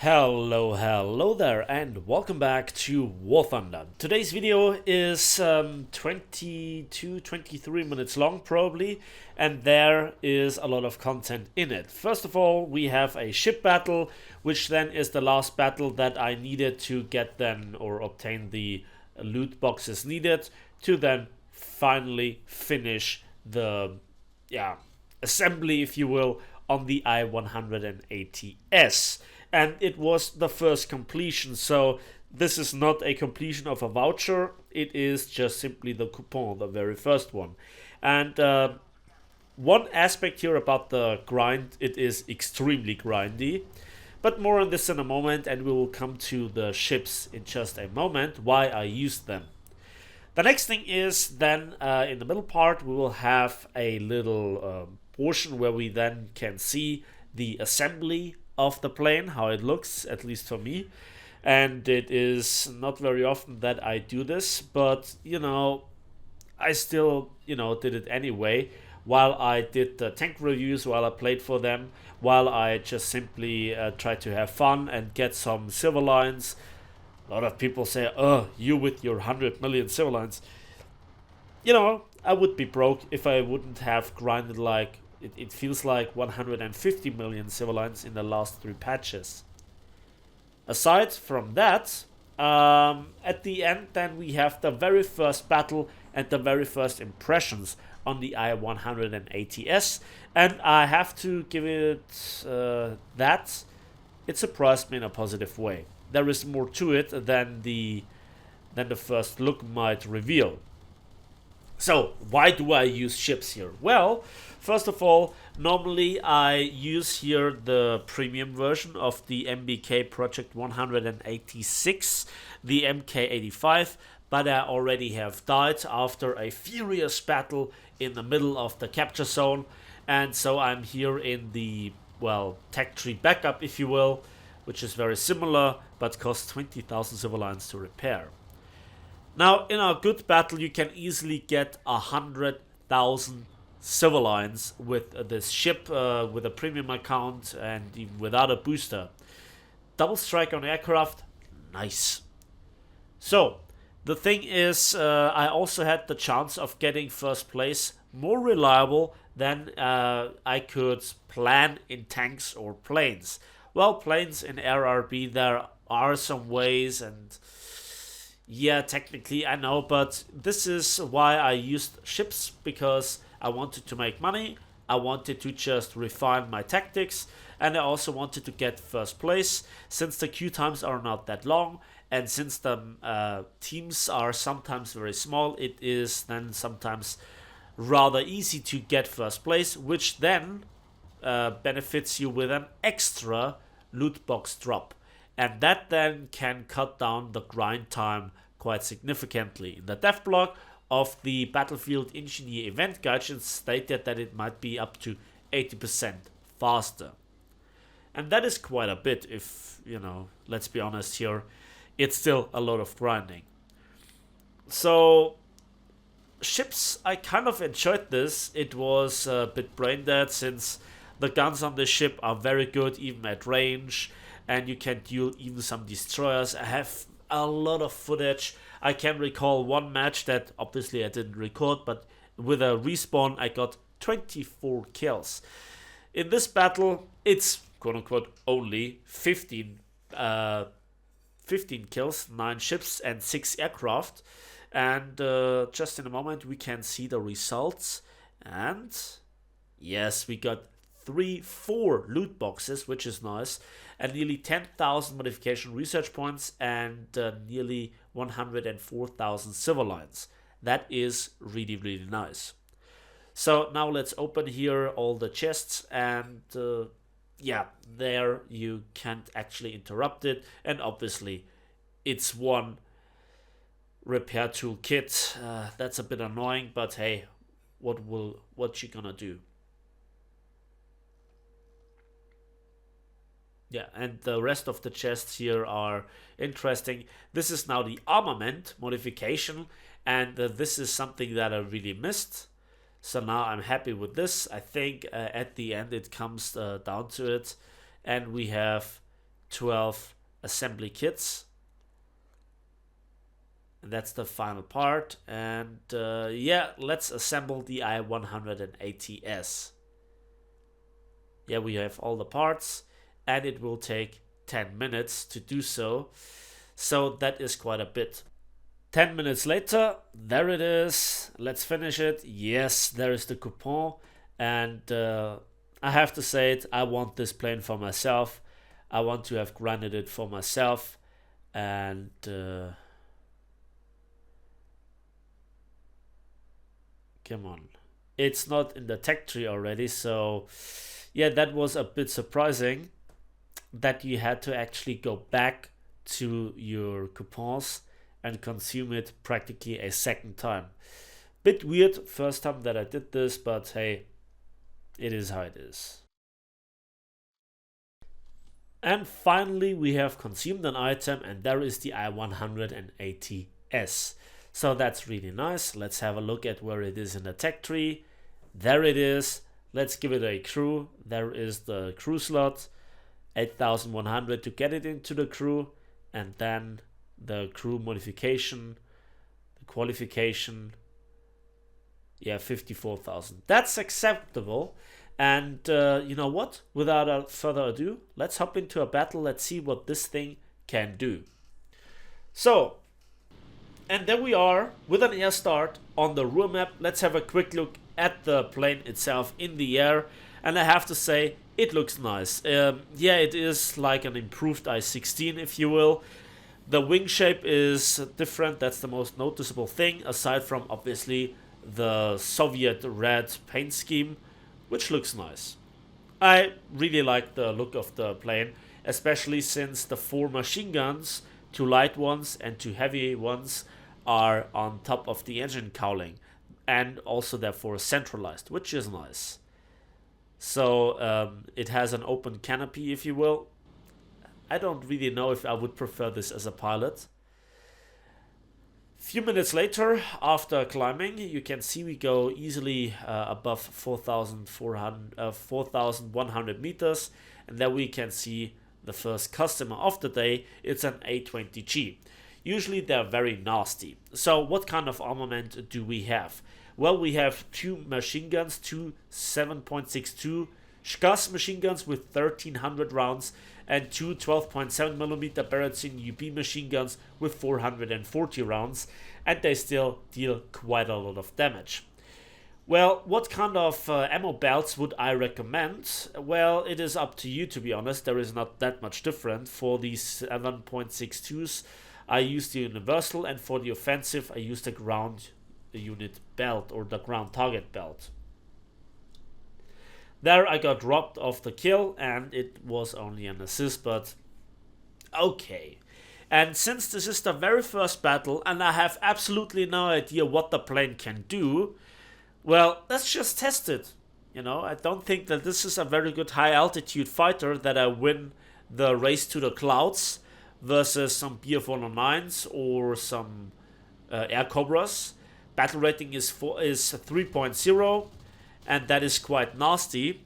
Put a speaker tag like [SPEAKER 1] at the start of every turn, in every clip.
[SPEAKER 1] Hello there, and welcome back to War Thunder. Today's video is 23 minutes long, probably, and there is a lot of content in it. First of all, we have a ship battle, which then is the last battle that I needed to get then or obtain the loot boxes needed to then finally finish the assembly, if you will, on the I-180S. And it was the first completion, so this is not a completion of a voucher, it is just simply the coupon, the very first one. And one aspect here about the grind, it is extremely grindy, but more on this in a moment, and we will come to the ships in just a moment, why I used them. The next thing is then in the middle part we will have a little portion where we then can see the assembly of the plane, how it looks, at least for me. And it is not very often that I do this, but I still did it anyway, while I did the tank reviews, while I played for them, while I just simply tried to have fun and get some silver lines. A lot of people say, oh, you with your 100 million silver lines. I would be broke if I wouldn't have grinded like it feels like 150 million silver lines in the last 3 patches. Aside from that, at the end then we have the very first battle and the very first impressions on the I-180S, and I have to give it that it surprised me in a positive way. There is more to it than the first look might reveal. So, why do I use ships here? Well, first of all, normally I use here the premium version of the MBK Project 186, the MK85, but I already have died after a furious battle in the middle of the capture zone, and so I'm here in the, tech tree backup, if you will, which is very similar, but costs 20,000 silver lines to repair. Now, in a good battle, you can easily get 100,000 silver lines with this ship, with a premium account, and even without a booster. Double strike on aircraft, nice. So, the thing is, I also had the chance of getting first place more reliable than I could plan in tanks or planes. Well, planes in RRB, there are some ways, and yeah, technically I know, but this is why I used ships, because I wanted to make money, I wanted to just refine my tactics, and I also wanted to get first place, since the queue times are not that long, and since the teams are sometimes very small, it is then sometimes rather easy to get first place, which then benefits you with an extra loot box drop. And that then can cut down the grind time quite significantly. In the dev blog of the Battlefield Engineer event guide, it's stated that it might be up to 80% faster. And that is quite a bit if, let's be honest here, it's still a lot of grinding. So, ships, I kind of enjoyed this. It was a bit brain dead since the guns on the ship are very good even at range, and you can duel even some destroyers. I have a lot of footage. I can recall one match that obviously I didn't record, but with a respawn I got 24 kills. In this battle it's quote-unquote only 15 kills, 9 ships and 6 aircraft, and just in a moment we can see the results. And yes, we got 4 loot boxes, which is nice, and nearly 10,000 modification research points, and nearly 104,000 silver lines. That is really, really nice. So now let's open here all the chests, and there you can't actually interrupt it, and obviously it's one repair tool kit. That's a bit annoying, but hey, what you gonna do? Yeah, and the rest of the chests here are interesting. This is now the Armament Modification, and this is something that I really missed. So now I'm happy with this. I think at the end it comes down to it, and we have 12 assembly kits. And that's the final part. And yeah, let's assemble the I-180S. Yeah, we have all the parts, and it will take 10 minutes to do so. So that is quite a bit. 10 minutes later, there it is. Let's finish it. Yes, there is the coupon. And I have to say it, I want this plane for myself. I want to have granted it for myself. And come on. It's not in the tech tree already, so yeah, that was a bit surprising that you had to actually go back to your coupons and consume it practically a second time. Bit weird first time that I did this, but hey, it is how it is. And finally, we have consumed an item, and there is the I-180S. So that's really nice. Let's have a look at where it is in the tech tree. There it is. Let's give it a crew. There is the crew slot, 8,100 to get it into the crew, and then the crew modification, the qualification, yeah, 54,000. That's acceptable. And you know what? Without further ado, let's hop into a battle. Let's see what this thing can do. So, and there we are with an air start on the Ruhr map. Let's have a quick look at the plane itself in the air. And I have to say, it looks nice. Yeah, it is like an improved I-16, if you will. The wing shape is different. That's the most noticeable thing, aside from obviously the Soviet red paint scheme, which looks nice. I really like the look of the plane, especially since the 4 machine guns, 2 light ones and 2 heavy ones, are on top of the engine cowling, and also therefore centralized, which is nice. So it has an open canopy, if you will. I don't really know if I would prefer this as a pilot. Few minutes later, after climbing, you can see we go easily above 4,100 meters, and then we can see the first customer of the day. It's an A20G. Usually they're very nasty. So what kind of armament do we have? Well, we have 2 machine guns, 2 7.62 SCAS machine guns with 1,300 rounds, and 2 12.7mm Beretzin UB machine guns with 440 rounds, and they still deal quite a lot of damage. Well, what kind of ammo belts would I recommend? Well, it is up to you, to be honest. There is not that much different. For these 7.62s, I use the universal, and for the offensive, I use the ground unit belt, or the ground target belt. There I got robbed of the kill, and it was only an assist, but okay. And since this is the very first battle and I have absolutely no idea what the plane can do, well, let's just test it. You know, I don't think that this is a very good high altitude fighter that I win the race to the clouds versus some BF-109s or some Air Cobras. Battle rating is 3.0. And that is quite nasty.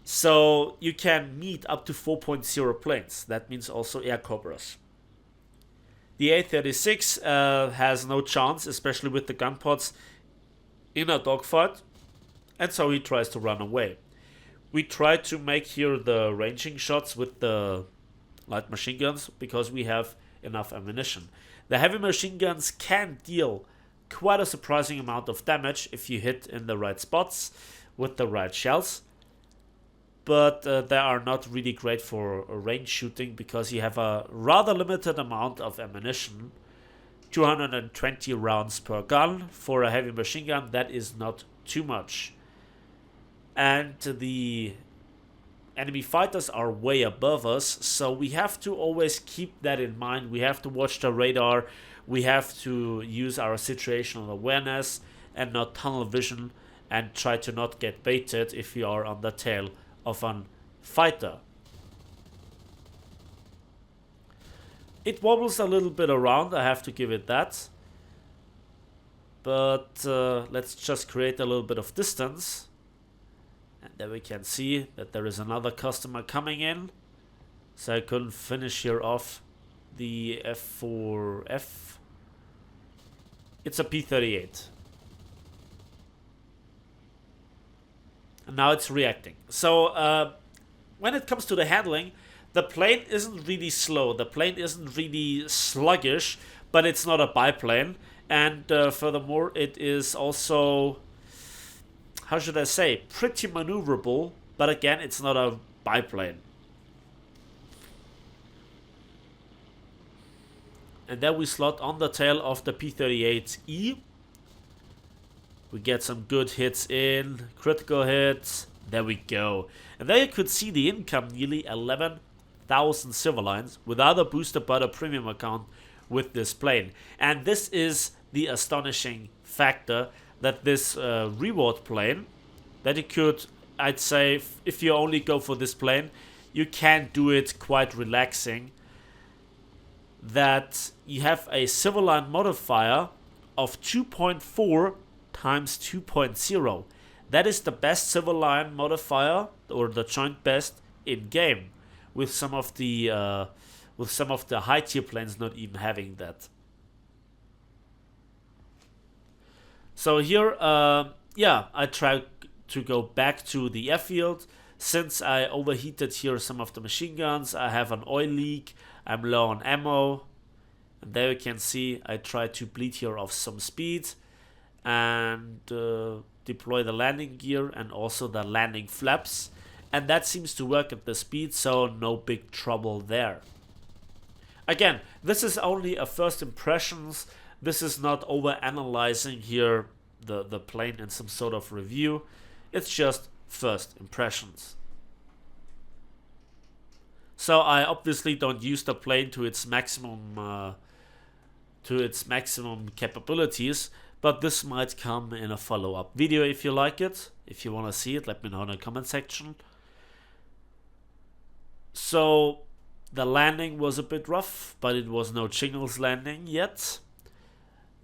[SPEAKER 1] So you can meet up to 4.0 planes. That means also Air Cobras. The A36 has no chance, especially with the gun pods in a dogfight. And so he tries to run away. We try to make here the ranging shots with the light machine guns because we have enough ammunition. The heavy machine guns can deal quite a surprising amount of damage if you hit in the right spots with the right shells, but they are not really great for range shooting because you have a rather limited amount of ammunition. 220 rounds per gun for a heavy machine gun, that is not too much. And the enemy fighters are way above us, so we have to always keep that in mind. We have to watch the radar. We have to use our situational awareness and not tunnel vision, and try to not get baited if we are on the tail of a fighter. It wobbles a little bit around, I have to give it that. But let's just create a little bit of distance. And there we can see that there is another customer coming in. So I couldn't finish here off the F4F. It's a P-38. And now it's reacting. So when it comes to the handling, the plane isn't really slow. The plane isn't really sluggish, but it's not a biplane. And furthermore, it is also, how should I say, pretty maneuverable. But again, it's not a biplane. And then we slot on the tail of the P-38E. We get some good hits in, critical hits. There we go. And there you could see the income, nearly 11,000 silver lines, without a booster but a premium account with this plane. And this is the astonishing factor, that this reward plane, that you could, I'd say, if you only go for this plane, you can do it quite relaxing. That you have a silver line modifier of 2.4 times 2.0. That is the best silver line modifier, or the joint best in game, with some of the high tier planes not even having that. So here, yeah, I try to go back to the airfield. Since I overheated here some of the machine guns, I have an oil leak, I'm low on ammo, and there you can see I try to bleed here off some speed and deploy the landing gear and also the landing flaps, and that seems to work at the speed, so no big trouble there. Again, this is only a first impressions. This is not over analyzing here the plane in some sort of review. It's just first impressions. So I obviously don't use the plane to its maximum capabilities, but this might come in a follow-up video if you like it. If you want to see it, let me know in the comment section. So the landing was a bit rough, but it was no Jingles landing yet.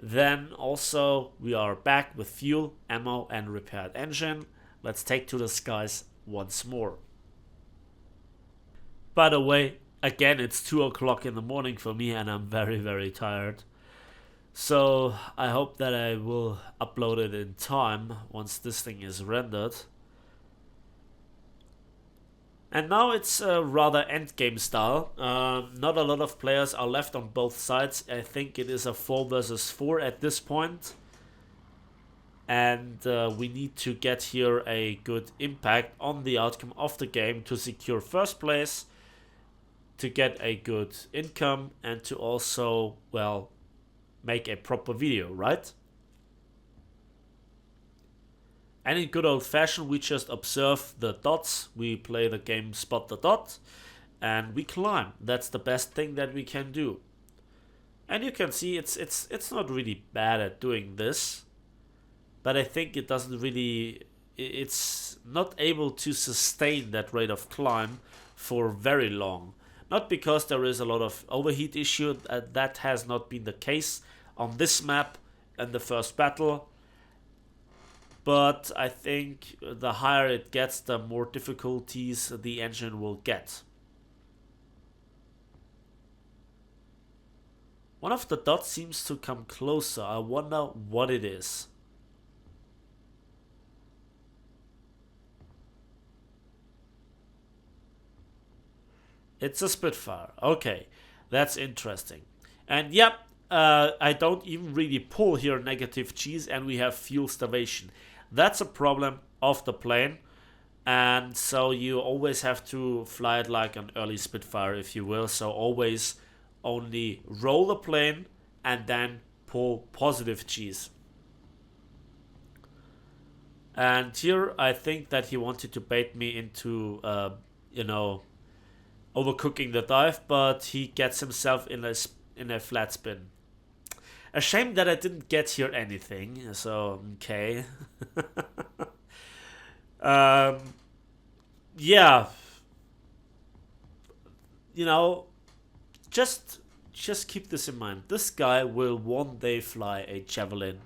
[SPEAKER 1] Then also we are back with fuel, ammo and repaired engine. Let's take to the skies once more. By the way, again, it's 2 o'clock in the morning for me and I'm very, very tired. So I hope that I will upload it in time once this thing is rendered. And now it's rather endgame style. Not a lot of players are left on both sides. I think it is a 4 versus 4 at this point. And we need to get here a good impact on the outcome of the game to secure first place, to get a good income, and to also, well, make a proper video, right? And in good old fashion, we just observe the dots. We play the game Spot the Dot, and we climb. That's the best thing that we can do. And you can see it's not really bad at doing this, but I think it doesn't really, it's not able to sustain that rate of climb for very long. Not because there is a lot of overheat issue, that has not been the case on this map in the first battle. But I think the higher it gets, the more difficulties the engine will get. One of the dots seems to come closer. I wonder what it is. It's a Spitfire. Okay, that's interesting. And yep, I don't even really pull here negative G's, and we have fuel starvation. That's a problem of the plane, and so you always have to fly it like an early Spitfire, if you will. So always only roll the plane and then pull positive G's. And here I think that he wanted to bait me into, overcooking the dive, but he gets himself in a flat spin. A shame that I didn't get here anything, so okay. Yeah. Just keep this in mind. This guy will one day fly a Javelin.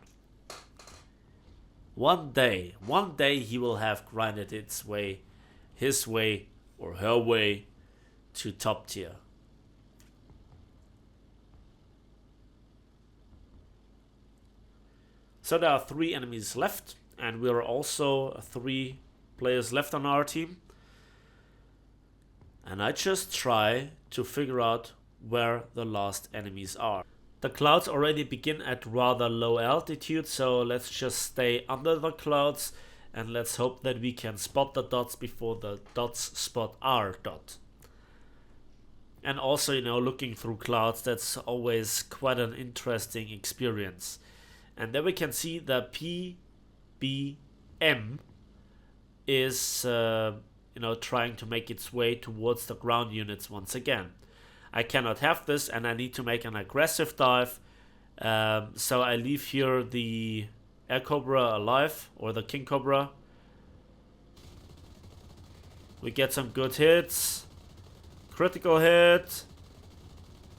[SPEAKER 1] One day he will have grinded his way or her way to top tier. So there are 3 enemies left, and we are also 3 players left on our team. And I just try to figure out where the last enemies are. The clouds already begin at rather low altitude, so let's just stay under the clouds and let's hope that we can spot the dots before the dots spot our dot. And also, you know, looking through clouds, that's always quite an interesting experience. And there we can see the PBM is you know, trying to make its way towards the ground units once again. I cannot have this, and I need to make an aggressive dive. So I leave here the Air Cobra alive, or the King Cobra. We get some good hits. Critical hit.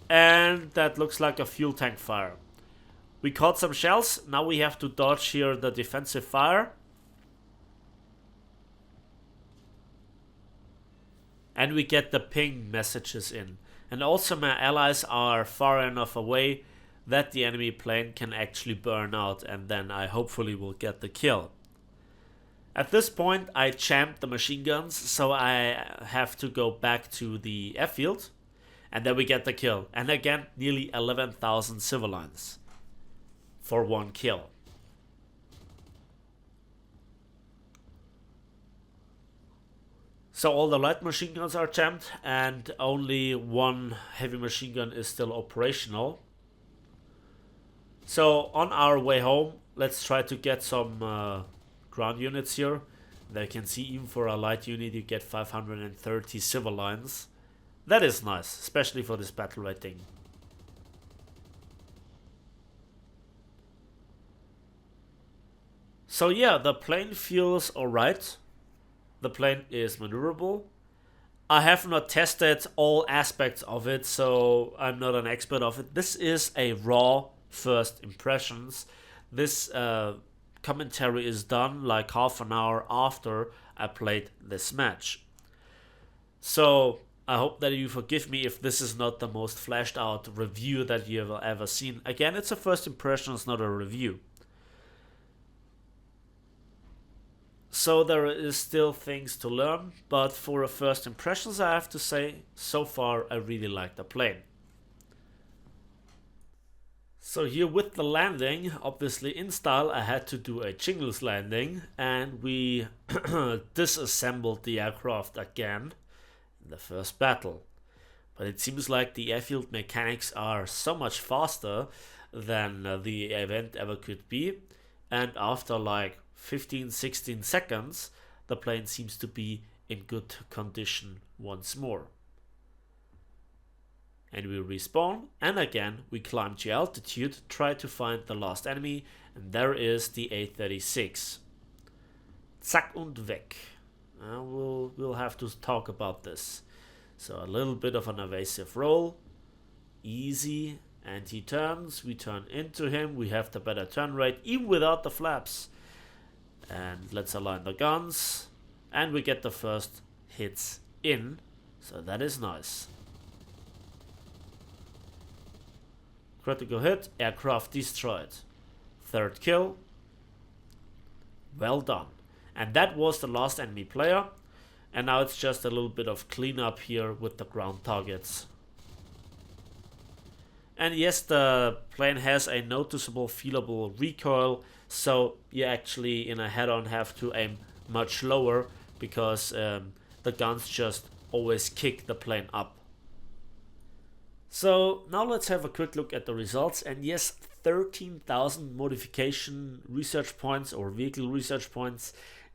[SPEAKER 1] And that looks like a fuel tank fire. We caught some shells. Now we have to dodge here the defensive fire. And we get the ping messages in. And also my allies are far enough away that the enemy plane can actually burn out, and then I hopefully will get the kill. At this point I champed the machine guns, so I have to go back to the airfield, and then we get the kill. And again, nearly 11,000 civilians for 1 kill. So all the light machine guns are jammed, and only 1 heavy machine gun is still operational. So on our way home, let's try to get some ground units here. There you can see, even for a light unit you get 530 civilians. That is nice, especially for this battle rating. So yeah, the plane feels alright. The plane is maneuverable. I have not tested all aspects of it, so I'm not an expert of it. This is a raw first impressions. This commentary is done like half an hour after I played this match. So I hope that you forgive me if this is not the most fleshed out review that you have ever seen. Again, it's a first impression, it's not a review. So there is still things to learn, but for a first impressions I have to say, so far I really like the plane. So here with the landing, obviously in style I had to do a Jingles landing, and we disassembled the aircraft again in the first battle. But it seems like the airfield mechanics are so much faster than the event ever could be, and after like 15-16 seconds the plane seems to be in good condition once more. And we respawn, and again we climb to altitude, try to find the last enemy, and there is the A-36. Zack und weg. We'll have to talk about this. So a little bit of an evasive roll, easy, and he turns, we turn into him, we have the better turn rate even without the flaps. And let's align the guns, and we get the first hits in, so that is nice. Critical hit, aircraft destroyed. 3rd kill. Well done. And that was the last enemy player, and now it's just a little bit of cleanup here with the ground targets. And yes, the plane has a noticeable feelable recoil, so you actually in a head-on have to aim much lower, because the guns just always kick the plane up. So now let's have a quick look at the results, and yes, 13,000 modification research points or vehicle research points,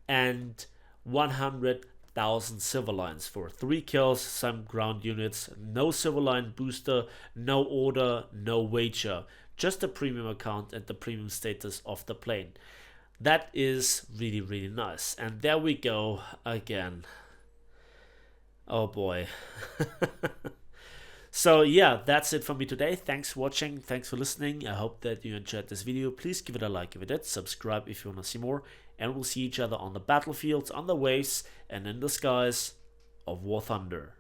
[SPEAKER 1] and 100,000 civilians for 3 kills, some ground units, no civilian booster, no order, no wager, just the premium account and the premium status of the plane. That is really, really nice. And there we go again. Oh boy. So yeah, that's it from me today. Thanks for watching, thanks for listening. I hope that you enjoyed this video. Please give it a like if you did, subscribe if you want to see more, and we'll see each other on the battlefields, on the waves, and in the skies of War Thunder.